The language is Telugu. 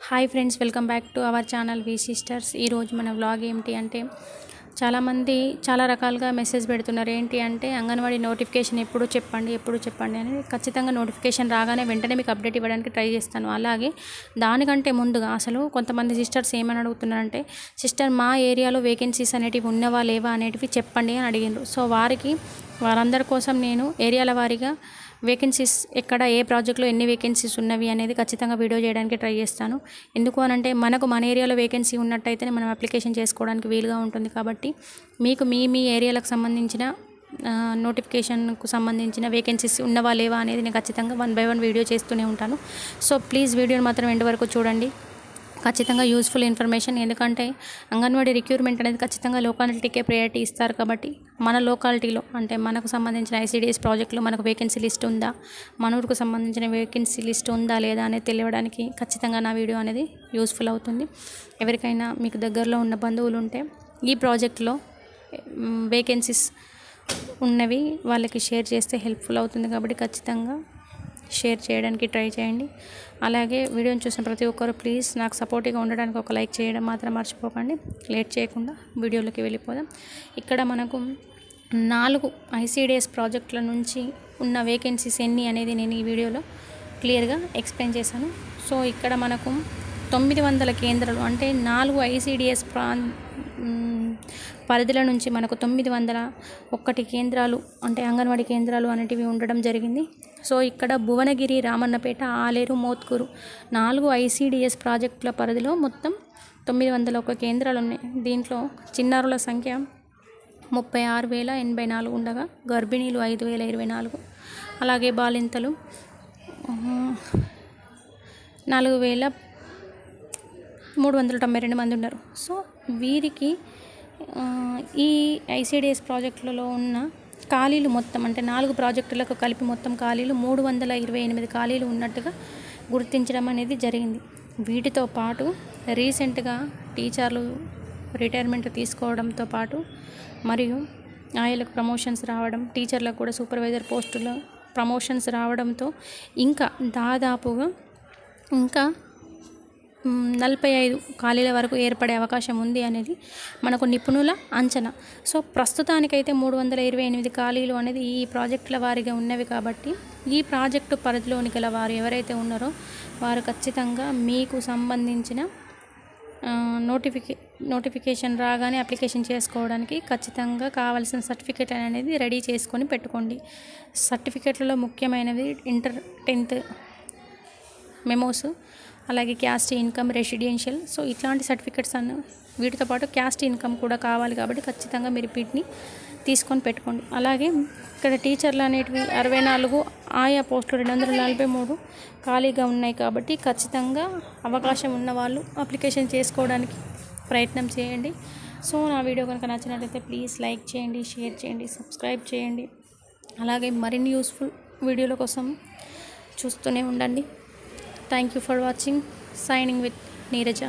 Hi friends, welcome back to our channel V sisters. ఈరోజు మన వ్లాగ్ ఏంటి అంటే, చాలామంది చాలా రకాలుగా మెసేజ్ పెడుతున్నారు. ఏంటి అంటే, అంగన్వాడీ నోటిఫికేషన్ ఎప్పుడు చెప్పండి అని. ఖచ్చితంగా నోటిఫికేషన్ రాగానే వెంటనే మీకు అప్డేట్ ఇవ్వడానికి ట్రై చేస్తాను. అలాగే దానికంటే ముందుగా అసలు కొంతమంది సిస్టర్స్ ఏమని అడుగుతున్నారంటే, సిస్టర్ మా ఏరియాలో వేకెన్సీస్ అనేటివి ఉన్నవా లేవా అనేటివి చెప్పండి అని అడిగినారు. సో వారందరి కోసం నేను ఏరియాల వారీగా వేకెన్సీస్ ఎక్కడ ఏ ప్రాజెక్ట్లో ఎన్ని వేకెన్సీస్ ఉన్నవి అనేది ఖచ్చితంగా వీడియో చేయడానికి ట్రై చేస్తాను. ఎందుకు అనంటే, మనకు మన ఏరియాలో వేకెన్సీ ఉన్నట్టయితేనే మనం అప్లికేషన్ చేసుకోవడానికి వీలుగా ఉంటుంది. కాబట్టి మీకు మీ ఏరియాలకు సంబంధించిన నోటిఫికేషన్కు సంబంధించిన వేకెన్సీస్ ఉన్నవా లేవా అనేది నేను ఖచ్చితంగా 1 by 1 వీడియో చేస్తూనే ఉంటాను. సో ప్లీజ్ వీడియోని మాత్రం ఎండ్ వరకు చూడండి. ఖచ్చితంగా యూస్ఫుల్ ఇన్ఫర్మేషన్. ఎందుకంటే అంగన్వాడీ రిక్రూట్మెంట్ అనేది ఖచ్చితంగా లోకాలిటీకే ప్రయారిటీ ఇస్తారు. కాబట్టి మన లోకాలిటీలో అంటే మనకు సంబంధించిన ఐసీడీఎస్ ప్రాజెక్టులో మనకు వేకెన్సీ లిస్ట్ ఉందా, మన ఊరుకు సంబంధించిన వేకెన్సీ లిస్ట్ ఉందా లేదా అనేది తెలియడానికి ఖచ్చితంగా నా వీడియో అనేది యూస్ఫుల్ అవుతుంది. ఎవరికైనా మీకు దగ్గరలో ఉన్న బంధువులు ఉంటే ఈ ప్రాజెక్టులో వేకెన్సీస్ ఉన్నవి వాళ్ళకి షేర్ చేస్తే హెల్ప్ఫుల్ అవుతుంది. కాబట్టి ఖచ్చితంగా షేర్ చేయడానికి ట్రై చేయండి. అలాగే వీడియోని చూసిన ప్రతి ఒక్కరు ప్లీజ్ నాకు సపోర్టివ్గా ఉండడానికి ఒక లైక్ చేయడం మాత్రం మర్చిపోకండి. లేట్ చేయకుండా వీడియోలోకి వెళ్ళిపోదాం. ఇక్కడ మనకు 4 ఐసీడీఎస్ ప్రాజెక్టుల నుంచి ఉన్న వేకెన్సీస్ ఎన్ని అనేది నేను ఈ వీడియోలో క్లియర్గా ఎక్స్ప్లెయిన్ చేశాను. సో ఇక్కడ మనకు 900 కేంద్రాలు అంటే 4 ఐసీడీఎస్ పరిధిల నుంచి మనకు 901 కేంద్రాలు అంటే అంగన్వాడీ కేంద్రాలు అనేటివి ఉండడం జరిగింది. సో ఇక్కడ భువనగిరి, రామన్నపేట, ఆలేరు, మోత్కూరు 4 ఐసీడీఎస్ ప్రాజెక్టుల పరిధిలో మొత్తం 901 కేంద్రాలు ఉన్నాయి. దీంట్లో చిన్నారుల సంఖ్య 36,084 ఉండగా గర్భిణీలు 5,024, అలాగే బాలింతలు 4,392 మంది ఉన్నారు. సో వీరికి ఈ ఐసీడీఎస్ ప్రాజెక్టులలో ఉన్న ఖాళీలు మొత్తం అంటే 4 ప్రాజెక్టులకు కలిపి మొత్తం ఖాళీలు 328 ఖాళీలు ఉన్నట్టుగా గుర్తించడం అనేది జరిగింది. వీటితో పాటు రీసెంట్గా టీచర్లు రిటైర్మెంట్ తీసుకోవడంతో పాటు మరియు ఆయలకు ప్రమోషన్స్ రావడం, టీచర్లకు కూడా సూపర్వైజర్ పోస్టులో ప్రమోషన్స్ రావడంతో ఇంకా దాదాపుగా 45 ఖాళీల వరకు ఏర్పడే అవకాశం ఉంది అనేది మనకు నిపుణుల అంచనా. సో ప్రస్తుతానికైతే 328 ఖాళీలు అనేది ఈ ప్రాజెక్టుల వారీగా ఉన్నవి. కాబట్టి ఈ ప్రాజెక్టు పరిధిలోని గల వారు ఎవరైతే ఉన్నారో వారు ఖచ్చితంగా మీకు సంబంధించిన నోటిఫికేషన్ రాగానే అప్లికేషన్ చేసుకోవడానికి ఖచ్చితంగా కావాల్సిన సర్టిఫికేట్ అనేది రెడీ చేసుకొని పెట్టుకోండి. సర్టిఫికేట్లలో ముఖ్యమైనవి ఇంటర్ 10th మెమోస్, అలాగే క్యాస్ట్ ఇన్కమ్, రెసిడెన్షియల్. సో ఇట్లాంటి సర్టిఫికెట్స్ వీటితో పాటు క్యాస్ట్ ఇన్కమ్ కూడా కావాలి. కాబట్టి ఖచ్చితంగా మీరు వీటిని తీసుకొని పెట్టుకోండి. అలాగే ఇక్కడ టీచర్లు అనేటివి 64, ఆయా పోస్టులు 243 ఖాళీగా ఉన్నాయి. కాబట్టి ఖచ్చితంగా అవకాశం ఉన్న వాళ్ళు అప్లికేషన్ చేసుకోవడానికి ప్రయత్నం చేయండి. సో నా వీడియో కనుక నచ్చినట్లయితే ప్లీజ్ లైక్ చేయండి, షేర్ చేయండి, సబ్స్క్రైబ్ చేయండి. అలాగే మరిన్ని యూస్ఫుల్ వీడియోల కోసం చూస్తూనే ఉండండి. Thank you for watching. Signing with Neeraja.